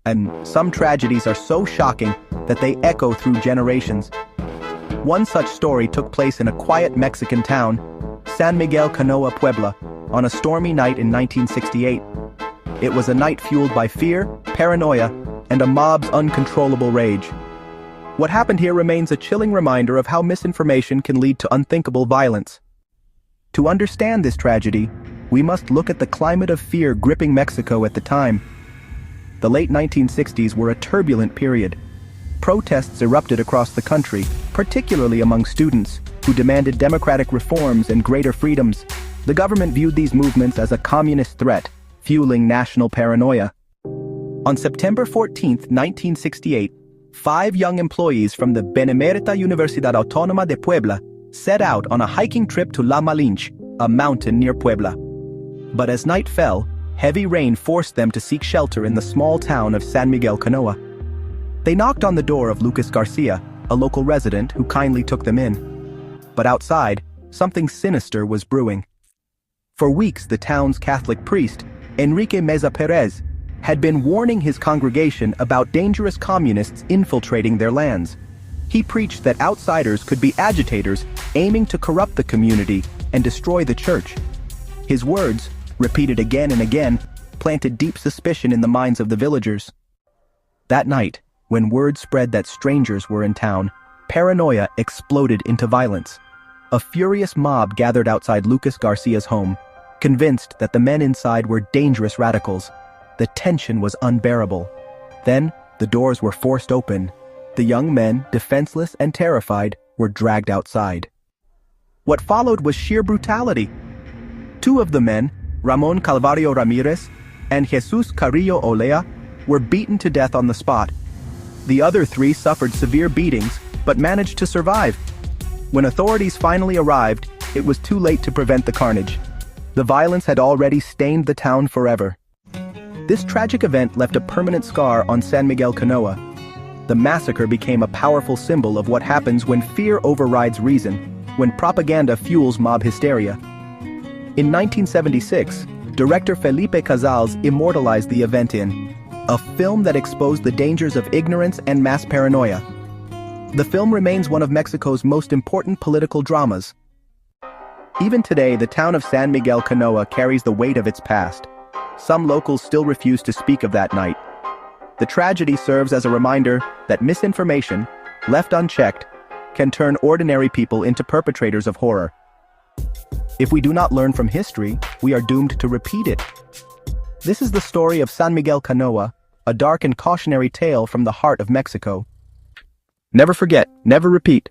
and some tragedies are so shocking that they echo through generations. One such story took place in a quiet Mexican town, San Miguel Canoa, Puebla, on a stormy night in 1968. It was a night fueled by fear, paranoia, and a mob's uncontrollable rage. What happened here remains a chilling reminder of how misinformation can lead to unthinkable violence. To understand this tragedy, we must look at the climate of fear gripping Mexico at the time. The late 1960s were a turbulent period. Protests erupted across the country, particularly among students, who demanded democratic reforms and greater freedoms. The government viewed these movements as a communist threat, fueling national paranoia. On September 14, 1968, 5 young employees from the Benemérita Universidad Autónoma de Puebla set out on a hiking trip to La Malinche, a mountain near Puebla. But as night fell, heavy rain forced them to seek shelter in the small town of San Miguel Canoa. They knocked on the door of Lucas Garcia, a local resident who kindly took them in. But outside, something sinister was brewing. For weeks, the town's Catholic priest, Enrique Meza Perez, had been warning his congregation about dangerous communists infiltrating their lands. He preached that outsiders could be agitators aiming to corrupt the community and destroy the church. His words, repeated again and again, planted deep suspicion in the minds of the villagers. That night, when word spread that strangers were in town, paranoia exploded into violence. A furious mob gathered outside Lucas Garcia's home, convinced that the men inside were dangerous radicals. The tension was unbearable. Then, the doors were forced open. The young men, defenseless and terrified, were dragged outside. What followed was sheer brutality. 2 of the men, Ramon Calvario Ramirez and Jesus Carrillo Olea, were beaten to death on the spot. The other 3 suffered severe beatings, but managed to survive. When authorities finally arrived, it was too late to prevent the carnage. The violence had already stained the town forever. This tragic event left a permanent scar on San Miguel Canoa. The massacre became a powerful symbol of what happens when fear overrides reason, when propaganda fuels mob hysteria. In 1976, director Felipe Casals immortalized the event in a film that exposed the dangers of ignorance and mass paranoia. The film remains one of Mexico's most important political dramas. Even today, the town of San Miguel Canoa carries the weight of its past. Some locals still refuse to speak of that night. The tragedy serves as a reminder that misinformation, left unchecked, can turn ordinary people into perpetrators of horror. If we do not learn from history, we are doomed to repeat it. This is the story of San Miguel Canoa, a dark and cautionary tale from the heart of Mexico. Never forget, never repeat.